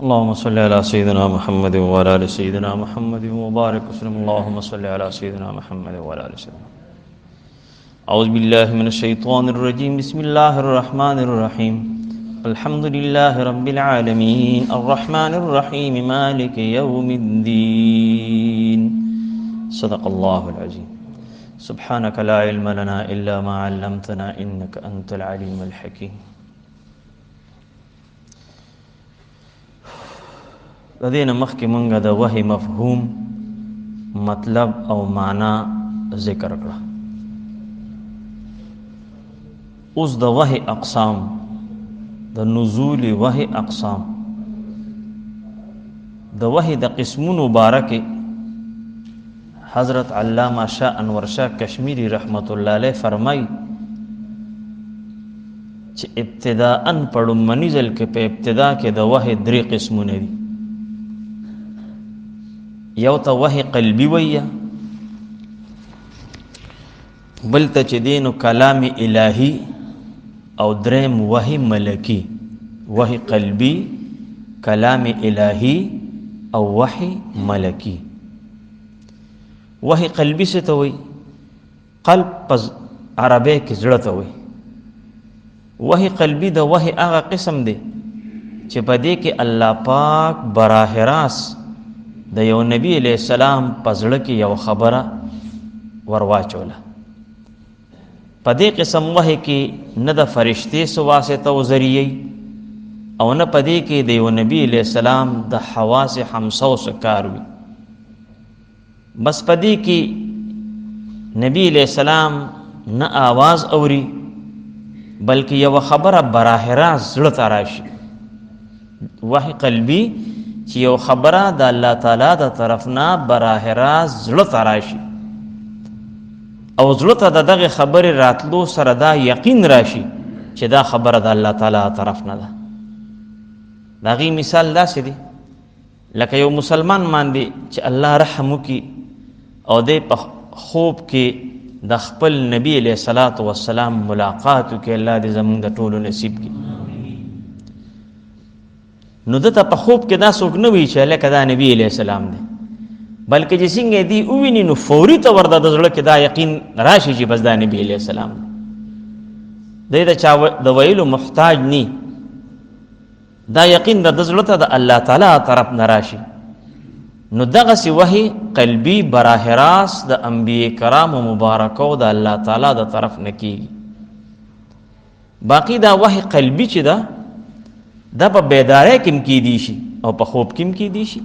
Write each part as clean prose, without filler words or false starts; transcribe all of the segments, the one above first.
اللهم صل على سيدنا محمد وعلى ال سيدنا محمد وبارك وسلم. اللهم صل على سيدنا محمد وعلى ال سيدنا. أعوذ بالله من الشيطان الرجيم. بسم الله الرحمن الرحيم. الحمد لله رب العالمين الرحمن الرحيم مالك يوم الدين. صدق الله العظيم. سبحانك لا علم لنا إلا ما علمتنا إنك أنت العليم الحكيم. لدينا مخکې مونږه د وحی مفهوم، مطلب او معنا ذکر کړه. اوس د وحی اقسام، د نزول وحی اقسام، د وحی د قسمونو بارکه حضرت علامہ شاه انور شاه کشمیری رحمت الله علیه فرمای چې ابتداءً پړمنی ځل کې په ابتدا کې د وحی درې قسمونه دي. یو ته وحی قلبی ویا، بل ته چې دینو کلام الهی، او دریم وحی ملکی. وحی قلبی، کلام الهی او وحی ملکی. وحی قلبی څه ته وایي؟ قلب پس عربی کې زړه ته وایي. وحی قلبی د وحی هغه قسم دی چې په دې کې الله پاک براه راست د یو نبی علیہ السلام په زړه کې یو خبره ورواچوله. په دې قسم وحی کې نه د فرشتې څه واسطه او ذریعه او نه په دې کې د یو نبی علیہ السلام د حواس خمسو څه کار وي. بس په دې کې نبی علیہ السلام نه آواز اوري، بلکې یو خبره براه راست زړه ته راشي. وحی قلبی چې یو خبره د الله تعالی د طرف نه براه راست زړه ته راشي، او زړه ته د دغه خبرې راتلو سره دا یقین راشي چې دا خبره د الله تعالی طرف نه ده. د هغې مثال داسې دی لکه یو مسلمان باندې چې الله رحم وکړي او دی په خوب کې د خپل نبی علیه الصلاة والسلام ملاقات وکړي. الله دې زموږ د ټولو نصیب کړي. نو دته په خوب کې دا څوک نه وي چې هلکه دا نبی علیه السلام دی، بلکې چې څنګه دی وویني نو فوري طور د زړه کې دا یقین راشي چې بس دا نبی علیه السلام دی. دی د چا د ویلو محتاج نی، دا یقین د زړه ته د الله تعالی طرف نه راشي. نو دغسې وحی قلبی براه راست د انبیاء کرامو مبارکو د الله تعالی د طرف نه کیږي. باقی دا وحی قلبی چې ده دا په بیداری کې هم کیدی شي او په خوب کې هم کیدی شي.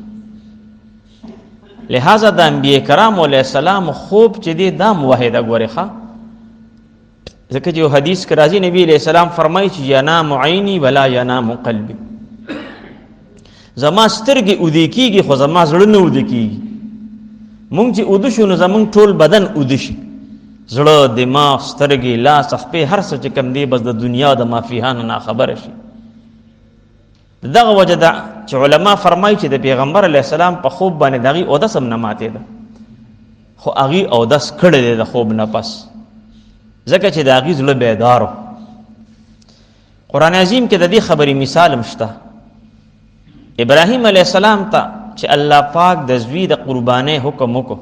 لہذا د انبیاء کرام علیه السلام خوب چې دی دا وحی ده. ګورې ښه، ځکه چې یو حدیث کې راځي نبی علیه السلام فرمایي چې ینام عینی ولا ینام قلبی، زما سترګې اوده کیږي خو زما زړه نه اوده کیږي. مونږ چې اوده شو نو زمونږ ټول بدن اوده شي، زړه، دماغ، سترګې، لاس، خپې، هر څه چې کوم دی بس د دنیا د مافیهانو نه خبره شي. دغه وجه ده چې علما فرمایي چې د پیغمبر علیه السلام په خوب باندې د هغې اودس هم نه ماتېده، خو هغې اودس کړی دی د خوب نه پس، ځکه چې د هغې زړه بیدارو. قرآن عظیم کې د دې خبرې مثال هم شته. ابراهیم علیه السلام ته چې الله پاک د زوی د قربانۍ حکم وکړو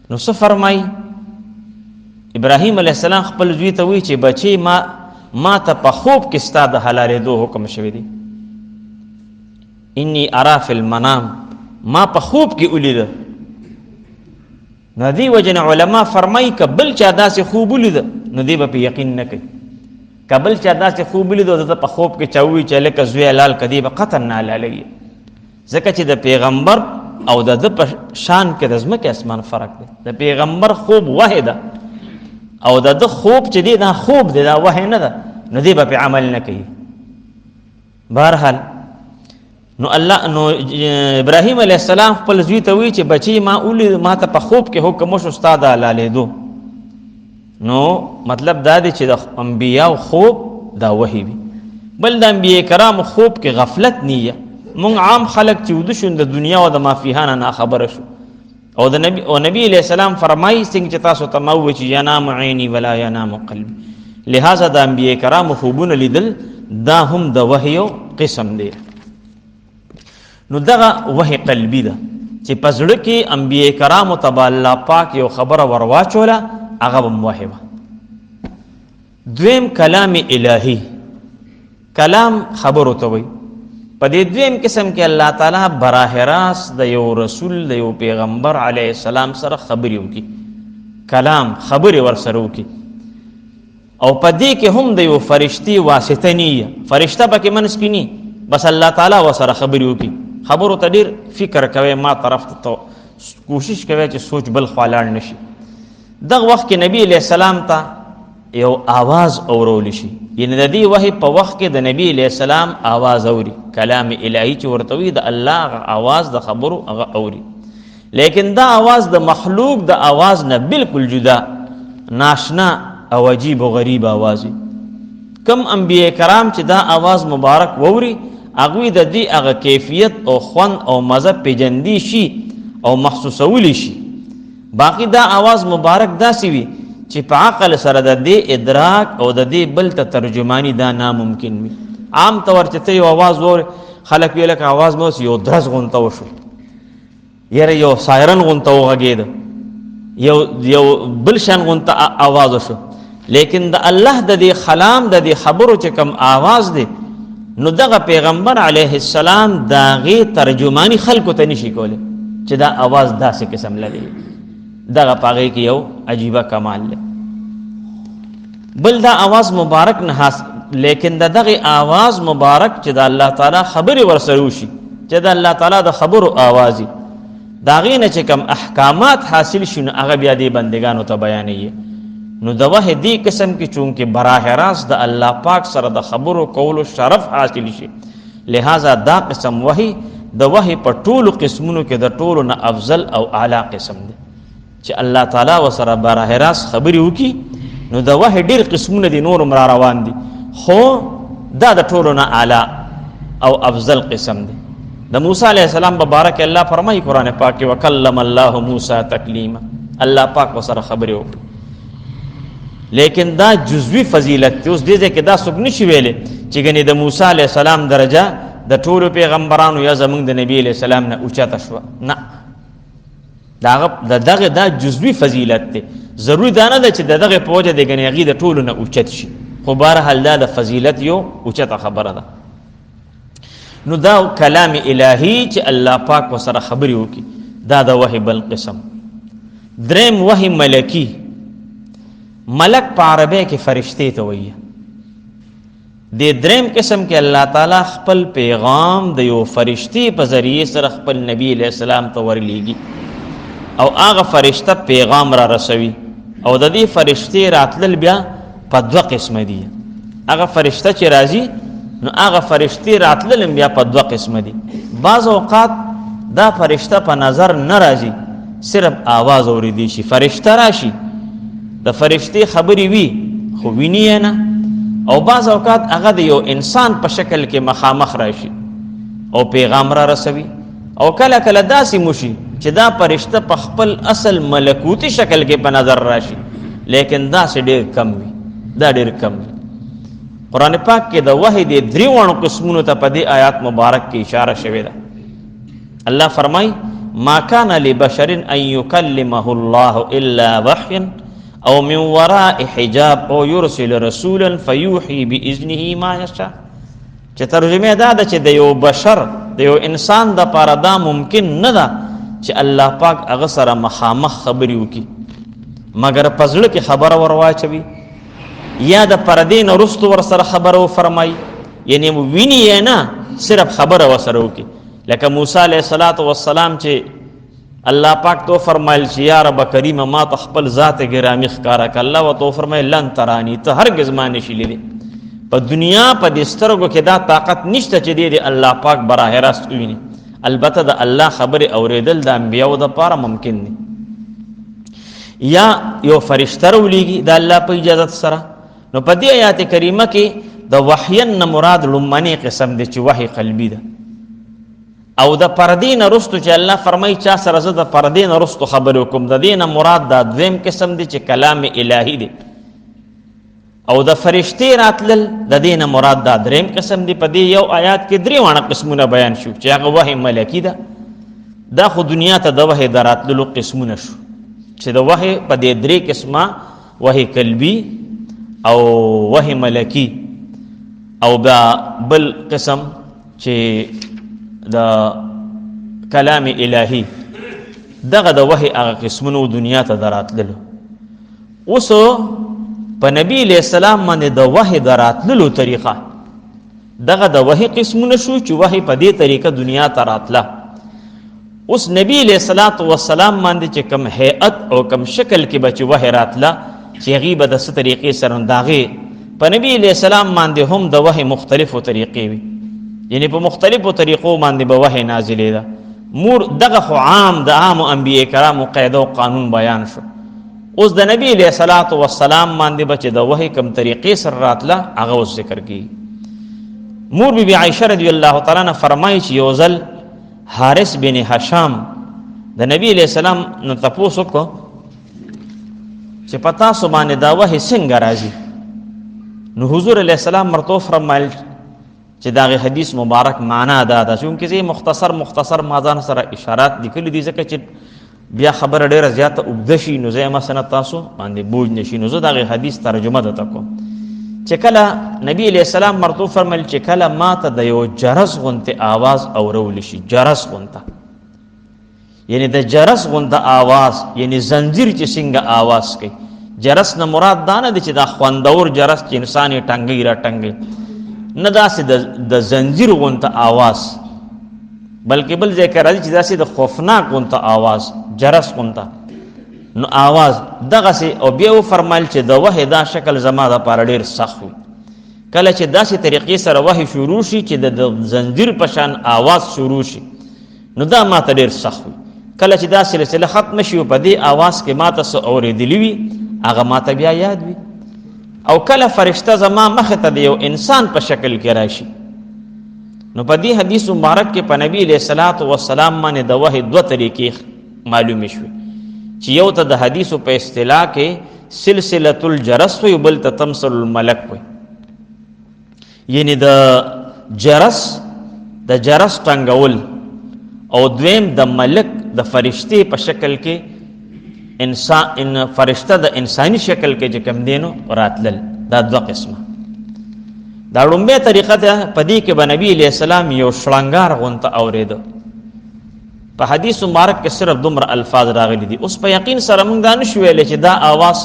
نو څه فرمایي؟ ابراهیم علیه السلام خپل زوی ته وایي چې بچې ما ته په خوب کې ستا د حلالېدو حکم شوی دی. انی ارا فی المنام، ما په خوب کې ولیده. نو دې وجه نه علما فرمایي که بل چا داسې خوب ولیده نو دې به په یقین نه کوي. که بل چا داسې خوب ولیده او د په خوب کې چا ووایي چې هلکه زوی حلال که دې به قطعا نه حلالوي، ځکه چې د پیغمبر او د ده په شان کې د ځمکې اسمان فرق دی. د پیغمبر خوب وحی ده او د ده خوب چې دی دا خوب دی، دا وحی نه ده، نو دې به پې عمل نه کوي. بهرحال نو ابراهیم علیه السلام خپل زوی ته وی چې بچی ما ته په خوب کې حکم وشو ستا د حلالېدو. نو مطلب دا دی چې د انبیاء خوب دا وحی وي. بل د انبیاء کرام خوب کې غفلت نیه. مونږ عام خلک چې وده شو د دنیا او د مافیهانه نه خبره شو، او نبی علیہ السلام فرمایي څنګه چې تاسو ته مو چې ینام عینی ولا ینام قلبی. لہذا د انبیاء کرام خوبونه لیدل دا هم د وحی قسم دی. نو دغه وحی قلبی ده چې پزړه کې انبیاء کرامو ته الله پاک یو خبره ورواچوله، هغه به وحی وه. دویم کلام الهی، کلام خبرو ته وایي. په دې دویم قسم کې الله تعالی براه راست د یو رسول د یو پیغمبر علیه السلام سره خبرې وکړي، کلام خبرې ورسره وکړي. او په دې کې هم د یو فرشتي واسطه نه، فرشته پکې منځ کې نه، بس الله تعالی ورسره خبرې وکړي. خبرو ته ډېر فکر کوي، ما طرف ته کوشش کوي چې سوچ بل خوا لاړ نشي. دغه وخت کې نبی علیہ السلام ته یو آواز اورول شي، یعنی د دې وحی په وخت کې د نبی علیہ السلام آواز اوري، کلام الهی چې ورته وي د الله آواز د خبرو هغه اوري. لیکن دا آواز د مخلوق د آواز نه بالکل جدا، ناشنا او عجیب و غریب آواز. کم انبیاء کرام چې دا آواز مبارک ووري، هغوی د دې هغه کیفیت او خوند او مزه پیجندی شي او محسوسولی شي. باقی دا آواز مبارک داسې وي چې په عقل سره د دې ادراک او د دې بل ته ترجمانی دا ناممکن وي. عام طور چې ته یو آواز ووري، خلک ویل که آواز مو یو درز غونته وشو، یاره یو سایرن غونته وغږېده، یو بل شان غونته آواز وشو. لیکن د الله د دې کلام د دې خبرو چې کوم آواز دی، نو دغه پیغمبر علیه السلام داغه ترجمانی خلکو ته نشي کولی چې دا आवाज داسې قسم لري. دغه پاغه کې یو عجیبه کمال دی. بل دا आवाज مبارک نه حاصل، لیکن دغه आवाज مبارک چې د الله تعالی خبري ورسره وشي، چې د الله تعالی د خبرو आवाज داغه نه چې کوم احکامات حاصل شونه، هغه بیا دې بندگانو ته بیانېږي. نو د وحی دی قسم کې چونکه براه راست د الله پاک سره د خبرو کولو شرف حاصل شي، لہذا دا قسم وحی د وحی په ټولو قسمونو کې د ټولو نه افضل او اعلی قسم دی چې الله تعالی وسره براه راست خبرې وکي. نو د وحی ډیر قسمونه دي، نور مر روان دي، خو دا د ټولو نه اعلی او افضل قسم دی. د موسی علیہ السلام مبارک الله فرمایي قرآن پاک کې وکلم الله موسی تکلیما، الله پاک وسره خبرې وکړي. لیکن دا جزوی فضیلت ته اوس دې کې دا څوک نشي ویلې چې ګنې د موسی علیہ السلام درجه د ټولو پیغمبرانو یا زمونږ د نبی علیہ السلام نه اوچته شوه، نه، دغه دا جزوی فضیلت دی. ضروري دا نه ده چې دغه په وجه د ګنې هغې د ټولو نه اوچت شي، خو بهرحال دا د فضیلت یو اوچته خبره ده. نو دا کلام الهی چې الله پاک ورسره خبرې وکړي، دا د وحی بل قسم. دریم وحی ملکی. ملک په عربی کې فرشته ته وایي. د دریم قسم کې الله تعالی خپل پیغام د یو فرشتي په ذریعه سره خپل نبی علیہ السلام ته ورلیږي، او هغه فرشته پیغام را رسوي. او د دې فرشتي راتلل بیا په دوه قسم دي. هغه فرشته چې راځي، نو هغه فرشتي راتلل بیا په دوه قسم دي. بعض اوقات دا فرشته په نظر نه راځي، صرف आवाज اوریدي شي. فرشته راشي، د فرشتي خبرې وي خو ویني نه. او بعض اوقات هغه د یو انسان په شکل کې مخامخ راشي او پیغام را رسوي. او کله کله داسې موشي چې دا فرشته په خپل اصل ملکوتی شکل کې په نظر راشي، لیکن دا څه ډېر کم وي، دا ډېر کم وي. قرآن پاک کې د وحی د دریوانو قسمونو ته په دې آیات مبارک کې اشاره شوې ده. الله فرمای ما کان لبشر ان یکلمه الله الا وحیا او من وراء حجاب او يرسل رسولا فيوحي باذنه ما يشاء. چې ترجمه دا ده چې د یو بشر د یو انسان د پاره دا ممکن نه ده چې الله پاک هغه سره مخامخ خبرې وکړي، مګر پزړه کې خبره ورواچوي، یا د پردې نه وروسته ورسره خبره وفرمایي، یعنی ویني یې نه، صرف خبره ورسره وکړي. لکه موسی علیه السلام چې الله پاک تو فرمایل چې یا رب کریم ما ته خپل ذات ګرامی ښکارا کړه. الله وته فرمایل لن ترانی، ته هرگز ما نشي لیدلی. په دنیا په دې سترګو کې دا طاقت نشته چې دې الله پاک براه راست وویني. البته د الله خبرې اوریدل د انبیاو د پاره ممکن دي. یا یو فرشته راولېږي د الله په اجازه سره. نو په دې آیات کریمه کې د وحین نه مراد لومړنی قسم دی چې وحی قلبی ده. او د پردې نه رستو چې الله فرمایي چا سره زه د پردې نه رستو خبرې وکم، د دې نه مراد دا دویم قسم دی چې کلام الهی دی. او د فرشتي راتلل د دینه مراد دا دریم قسم دی. په دې یو آیات کې درې وانه قسمونه بیان شو چې هغه وحی ملکی ده. دا خو دنیا ته د وحی دراتللو قسمونه شو چې د وحی په دې درې قسمه وحی قلبی او وحی ملکی او بل قسم چې د کلام الهی دغه د وحی هغه قسمونو دنیا ته دراتللو. اوس په نبی علیہ السلام باندې د وحی دراتللو طریقه دغه د وحی قسمونه شو چې وحی په دې طریقه دنیا ته راتله. اوس نبی علیہ السلام باندې چې کم هیئت او کم شکل کې به چې وحی راتله چې هغې به د څه طریقې سره داغې په نبی علیہ السلام باندې هم د وحی مختلفو طریقې وي، یعنی په مختلفو طریقو باندې به وحی نازلې ده. مور دغه خو عام د عامو انبیاء کرامو قاعده او قانون بیان شو. اوس د نبی علیہ السلام باندې به چې د وحی کم طریقې سره راتله هغه اوس ذکر کیږي. مور بی بی عائشہ رضی الله تعالی عنها فرمایي چې یو ځل حارث بن هشام د نبی علیہ السلام نو تپوس وکړو چې پتا سو باندې دا وحی څنګه راځي. نو حضور علیہ السلام مرتو فرمایل چې داغه حدیث مبارک معنا دا ده چې زه مختصر مازان سره اشارات لیکلي دي ځکه چې بیا خبر ډیره زیاته وګدشي نو زه مثلا تاسو باندې بوج نشي. نو زه داغه حدیث ترجمه ده تکو چې کله نبی علیہ السلام مرتو فرمایل چې کله ماته د یو جرس غونته आवाज اورول شي، جرس غونته یعنی د جرس غونته आवाज یعنی زنجیر چې څنګه आवाज کوي. جرس نه مراد دا نه دي چې دا خوندور جرس چې انسان یې ټنګي را ټنګي، نه داسې د زنجیر غونته आवाज، بلکې بل ځای کې راځي چې داسې د خوفناک غونته आवाज جرس غونته نو आवाज دغه سي. او بیا فرمایل چې د وحی دا شکل زما د پاره ډیر سخت وي. کله چې داسې طریقې سره وحی شروع شي چې د زنجیر په شان आवाज شروع شي نو دا ماته ډیر سخت وي. کله چې دا سلسله ختم شي په دې आवाज کې ماته څه اورېدلی وي هغه ماته بیا یاد وي. او کله فرشته زما مخ ته د یو انسان په شکل کې راشي نو په دې حدیث مبارک کې په نبی علیہ السلام باندې د وحی دوه طریقې معلومې شوې چې یو ته د حدیثو په اصطلاح کې سلسله الجرس وي، بل ته تمثل الملک وي. یعنی د جرس ټنګول او دویم د ملک د فرشته په شکل کې انسان فرشته د انساني شکل کې چې کم دینو راتلل. دا دوه قسمه. دا لومبه طریقه ده په دې کې به نبی علیہ السلام یو شړنګار غونته اورېده. په حدیث مبارک کې صرف دومره الفاظ راغلي دي. اوس په یقین سره موږ دا نشو ویلی چې دا आवाज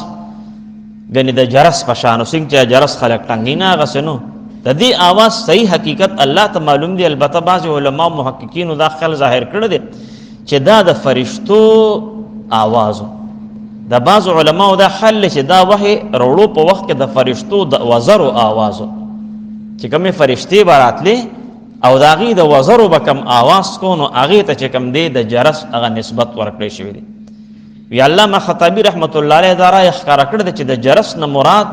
غني د جرس په شان او څنګه چې جرس خلق ټنګي نه غسنو. د دې आवाज صحیح حقیقت الله ته معلوم دی. البته بعض علما محققین دا خل ظاهر کړی دي چې دا د فرشتو आवाज. د بعض علما دا حل چې دا وحی وروړو په وخت کې د فرشتو د وزرو आवाज چې کومه فرشتي براتلې او داغي د وزرو بکم आवाज کو نو هغه ته چې کم دی د جرس هغه نسبت ورکړی شوی دی. وی علامه خطابی رحمت الله علیه دا را ښکارا کړی چې د جرس نه مراد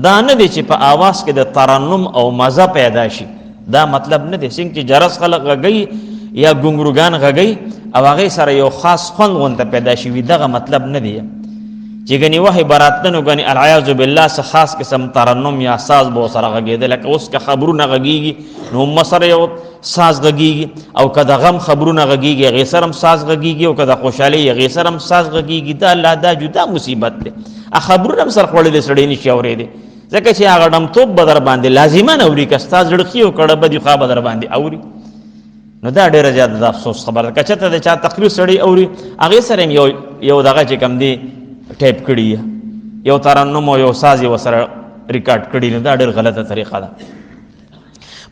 دا نه دی چې په आवाज کې د ترنم او مزه پیدا شي. دا مطلب نه دی څنګه چې جرس خلق غږی یا ګونګروګان غږی او هغه سره یو خاص خوند غونته پیدا شي. دغه مطلب نه دی چې غنی وحی براتنو غنی العیاذ بالله څخه خاص قسم ترنم یا ساز به سره غږیدل. لکه اوس که خبرونه غږیږي نو مسره یو ساز غږیږي او کله غم خبرونه غږیږي هغه سره هم ساز غږیږي او کله خوشحالي هغه سره هم ساز غږیږي. دا الله دا جدا مصیبت ده. ا خبرونه هم سره خړلې سړې نشي اورېدي ځکه چې هغه دم توپ بدر باندې لازمه اوري که استاد لړخي او کړه بدی خوا بدر باندې اوري نو دا ډیره زیاته د افسوس خبره. کچته د چا تقریر سړی اوري هغه سره یو دغه چې کم دی ټیپ کړی یو ترنم او یو ساز یې وسره ریکارډ کړی نو دا ډېر غلطه طریقه ده.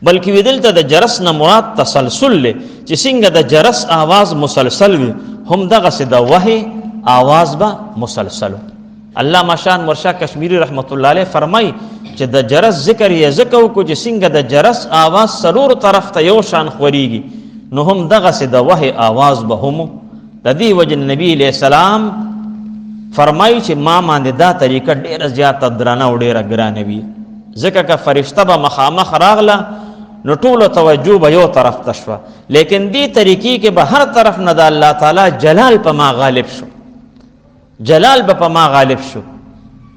بلکې ودلته د جرس نه مراد تسلسل له چې څنګه د جرس आवाज مسلسل وي هم دغه سي د وحي आवाज به مسلسل. علامه شان مرشا کشمیری رحمت الله علیه فرمای چې د جرس ذکر یې زکو کو چې څنګه د جرس आवाज سرور طرف ته یو شان خوريږي نو هم دغه سي د وحي आवाज به هم د دې وجه نبی علیہ السلام فرمایي چې ما باندې دا طریقه ډیره زیاته درانه او ډیره ګرانه وي ځکه که فرشته به مخامخ راغله نو ټول توجه به یو طرف ته شوه لیکن دې طریقې کې به هر طرف نه د الله تعالی جلال په ما غالب شو جلال به په ما غالب شو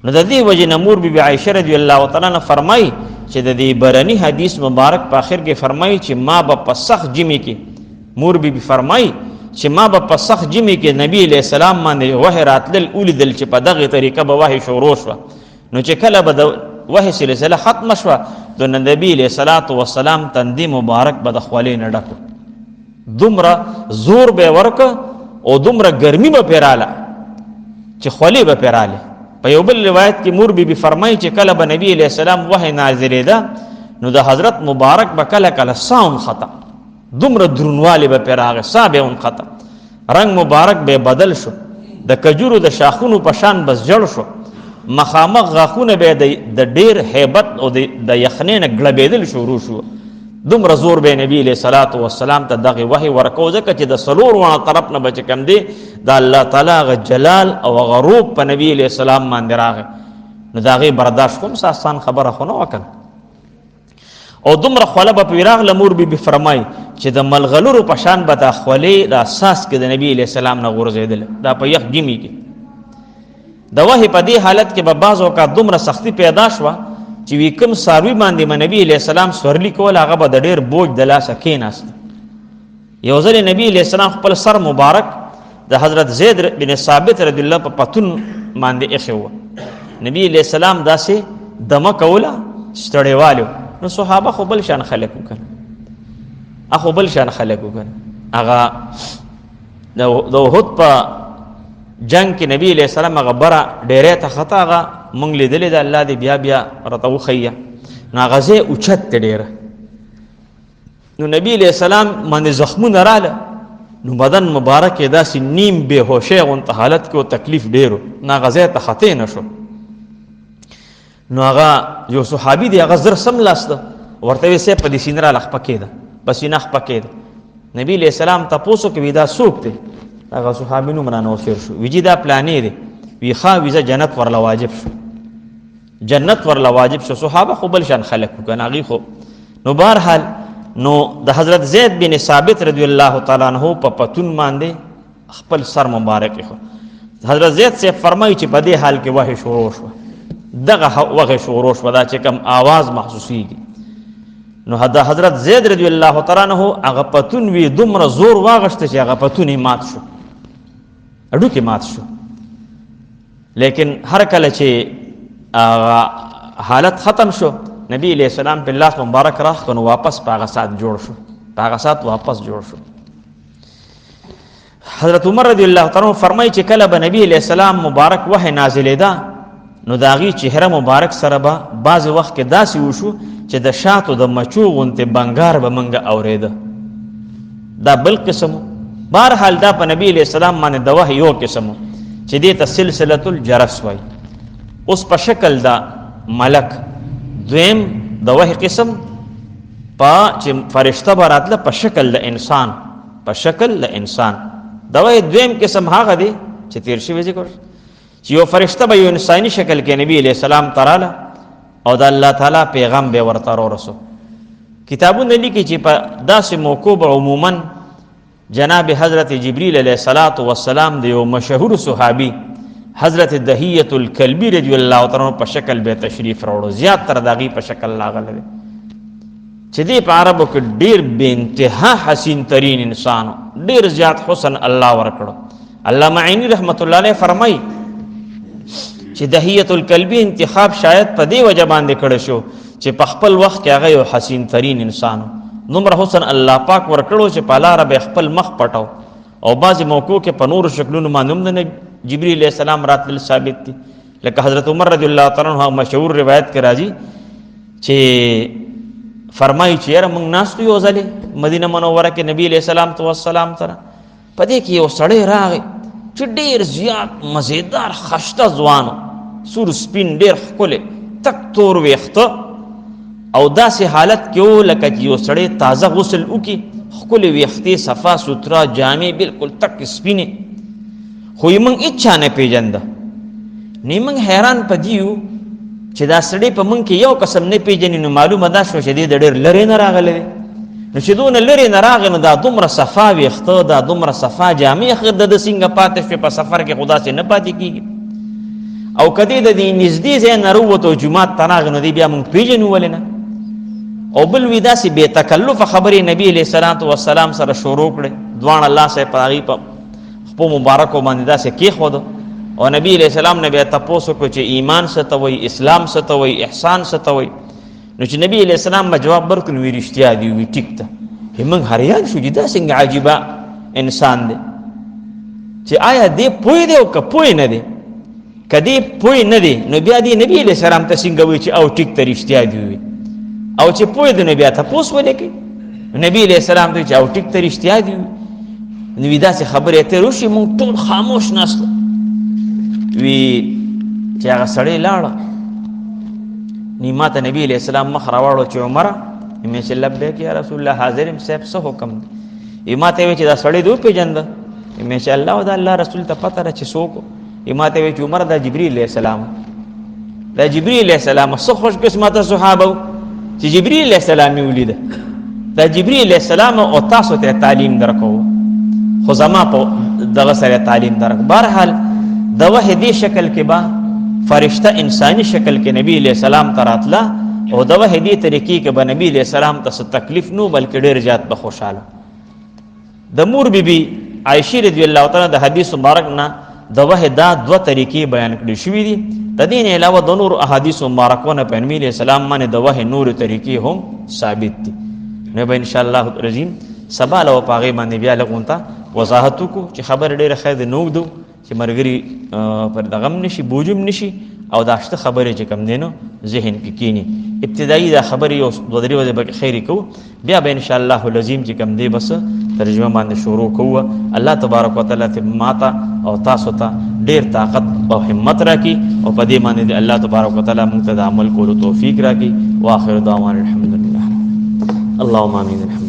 نو د دې وجه نمور بی بی عائشه رضی الله تعالی عنها فرمای چې د دې برنی حدیث مبارک په اخر کې فرمای چې ما به په سخت جمی کې مور بی بی فرمای چې ما به په سخت جمی کې نبی علیہ السلام باندې وحی راتل اولیدل چې په دغه طریقه به وحی شروع شو. نو چې کله به د وحی سلسله ختم شو د نبی علیہ الصلوۃ والسلام تندی مبارک به د خولې نه ډکو، دومره زور به ورک او دومره ګرمي به پیراله چې خولې به پیراله. په یو بل روایت کې مور بی بی فرمایي چې کله به نبی علیہ السلام وحی نازلېده نو د حضرت مبارک به کله کله ساون خطا، دومره درنوالی به پیراغه، سا به اون خطا، رنگ مبارک به بدل شو، د کجورو د شاخونو په شان بس جړ شو، مخامخ غاخونه به د ډیر هیبت او د یخنۍ نه ګړبېدل شروع شو. دومره زور به نبی علیہ الصلوۃ والسلام ته دغه وحی ورکو ځکه چې د سلور وانه طرف نه بچ کم دی د الله تعالی غ جلال او غروب په نبی علیہ السلام باندې راغی. نو دغه برداشت کوم آسان خبره خو نه وکړ. او دومره خوله به پیراغ لمور بی بی فرمای چې د ملغلورو په شان به د خولې د اساس کې د نبی علیہ السلام نه غورځېدل، دا په یخ جمی کې. د وحی په دې حالت کې به بعض اوقات دومره سختی پیدا شوه چې وی کوم ساروی باندې نبی علیہ السلام سورلی کول هغه به د ډیر بوج د لاسه کېناست. یو ځل نبی علیہ السلام خپل سر مبارک د حضرت زید بن ثابت رضی الله په پتون باندې ایښی و. نبی علیہ السلام داسې دمه کوله ستړی والو. نو صحابه خو بل شان خلق وکړ، اخو بل شان خلق وکړ. هغه د احد په جنگ کې نبی علیہ السلام هغه بره ډیرې ته خطا هغه مونږ لیدلې د الله دې بیا بیا راته وښیه. نو هغه ځای اوچت ډیره، نو نبی علیہ السلام باندې زخمونه رااله، نو بدن مبارک یې داسې نیم بې هوشۍ غونته حالت کې او تکلیف ډیرو، نو هغه ځای ته خطې نه شو. نو هغه یو صحابي دی هغه زر سم لاسته ورته وی سه په دې سینه را لخ پکې ده، بس نه پکې ده. نبی علیہ السلام تاسو کې ودا سوق دی، هغه صحابي نو مرانه وسیر شو، ویجی دا پلانې دی، وی خا ویزه جنت ورلا واجب شو، جنت ورلا واجب شو. صحابه خو بل شان خلق وکړه هغه خو. نو بهرحال نو د حضرت زید بن ثابت رضی الله تعالی عنہ په پتون باندې خپل سر مبارک خو حضرت زید سے فرمایي چې په دې حال کې وحی شروع شو، دغه وحی شروع شو دا چې کوم आवाज محسوسيږي. نو حضرت زید رضی الله تعالی عنہ هغه پتون وی دومره زور واغشته چې هغه پتون مات شو، اډو کې مات شو. لیکن هر کله چې حالت ختم شو نبی علیہ السلام په لاس مبارک راخ کنو واپس په هغه سات جوړ شو، په هغه سات واپس جوړ شو. حضرت عمر رضی الله تعالی عنہ فرمایي چې کله به نبی علیہ السلام مبارک وحی نازلېدا نو داغي چهره مبارک سره به بعض وخت کې داسې وشو چې د شاتو د مچو غونته بنگار به منګه اوریده. دا بل قسم. بهرحال دا په نبی علیہ السلام باندې د وحی یو قسم چې دې ته سلسله الجرس وای. اوس په شکل دا ملک دویم د وحی قسم په چې فرشته براتله په شکل د انسان، په شکل د انسان. د وحی دویم قسم هغه دی چې تیر شوی ذکر چې یو فرشته به یو انساني شکل کې نبی علیہ السلام تراله او د الله تعالی پیغام به ورته ورسو. کتابونه لیکي چې په داسې موقوب عموما جناب حضرت جبریل علیہ الصلوۃ والسلام د یو مشهور صحابي حضرت دحیه الکلبی رضی الله تعالی عنہ په شکل به تشریف راوړو. زیات تر داغي په شکل لاغله چې دی په عربو کې ډیر بے انتها حسین ترین انسان، ډیر زیات حسن الله ورکړو. علامه عینی رحمت الله علیه فرمایي چې دحیه الکلبی انتخاب شاید په دې وجه باندې کړی شو چې په خپل وخت کې هغه یو حسین ترین انسان، نمر حسن الله پاک ورکړو چې په لار به خپل مخ پټاو. او بعض موقعو کې په نور شکلونو باندې د جبرئیل علیہ السلام راتل ثابت دي، لکه حضرت عمر رضی الله تعالی عنہ مشهور روایت کې راځي چې فرمایي چې یاره موږ ناستو یو ځلې مدینه منوره کې نبی علیہ السلام تو والسلام سره، په دې کې یو سړی راغی چې ډیر زیات مزیدار خشته ځوانو، سور سپین ډیر ښکلی تک تور ویښته او داسې حالت کې و لکه چې یو سړی تازه غسل وکړي، ښکلې ویښتې صفا سوتره جامې بالکل تک سپینې، خو یې موږ هېچا نه پېژنده. نه موږ حیران په دې یو چې دا سړی په موږ کې یو قسم نه پېژني، نو معلومه دا شوه چې دی د ډېر لرې نه راغلی دی. نو چې دونه لرې نه راغی نو دا دومره صفا ویښته، دا دومره صفا جامې، خیر د څنګه پاتې شوې په سفر کې خو داسې نه پاتې کېږي. او کدی د دې نږدې ځای نه وروته جمعات ته راغی نو دی بیا موږ پیژنو ولې نه. او بل وی داسې بې تکلف خبرې نبی علیه الصلاۃ والسلام سره شروع کړې، دوان الله صاحب په هغې په خپل مبارکو باندې داسې کېښودو او نبی علیه السلام نه بیا تپوس وکړو چې ایمان څه ته وایي، اسلام څه ته وایي، احسان څه ته وایي. نو چې نبی علیه السلام به جواب ورکړو نو وی رښتیا دي، وی ټیک ده. موږ حیران شو چې دا څنګه عجیبه انسان دی چې آیا دې پوه دی او که پوه نه دی. که دې پوه نه دی نو بیا دې نبی علیه السلام ته څنګه وایي چې او ټیک ته رښتیا دي وي، او چې پوه دی نو بیا تپوس ولې کوي. نبی علیه السلام ته چې او ټیک ته رښتیا دي وي. نو وی داسې خبرې اترې وشي، موږ ټول خاموش ناستو. وی چې هغه سړی لاړه نو ما ته نبی علیه السلام مخ راواړو چې عمره، مې چې لبیک یا رسول الله حاضر یم صاحب څه حکم دی. ما ته وی چې دا سړی دې وپېژنده؟ مې چې الله او د الله رسول ته پته ده چې څوک. ما ته وی چې عمر دا جبرئیل علیه السلام، دا جبرئیل علیه السلام څه خوش قسمته صحابه چې جبرئیل علیه السلام یې ولیده. دا جبرئیل علیه السلام او تاسو ته تعلیم درکو، خو زما په دغه سره تعلیم درک. بهرحال د وحی دې شکل کې به فرشته انساني شکل کې نبی علیه السلام ته راتله او د وحی دې طریقې کې به نبی علیه السلام ته څه تکلیف نو بلکې ډېر زیات به خوشحاله. د مور بیبي عایشې رضی الله تعالی د حدیث مبارک نه د وحی دا دوه طریقې بیان کړي شوي دي. د دې نه علاوه د نور احادیث مبارکونه په نبی علیه السلام باندې د وحی نور طریقې هم ثابت دي. نو به ان شاء الله رجیم سبا له په هغې باندې بیا لږ وضاحت وکړو چې خبره ډېره خیر د نوږدو چې ملګري پر د غم نشي بوجم نشي او دا شته خبرې چې کم دی نو ذهن کې کینی. ابتدایي دا خبرې یو دوه درې ورځې به خیرې کوو، بیا به ان شاء الله العظیم چې کم دی بس ترجمه باندې شروع کوو. الله تبارک وتعالی ته ماته او تاسو ته ډېر طاقت او همت راکړي او په دې باندې الله تبارک وتعالی موږ ته د عمل کولو توفیق راکړي. واخر دعوانا الحمدلله. اللهم امين. الحمد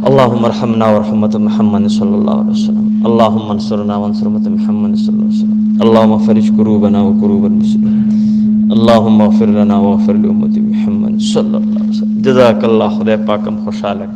اللهم ارحمنا وارحم محمد صلى الله عليه وسلم. اللهم انصرنا وانصر محمد صلى الله عليه وسلم. اللهم فرج كروبنا وكروب المسلمين. اللهم اغفر لنا واغفر لأمة محمد صلى الله عليه وسلم. جزاك الله خدای پاکم خوشحاله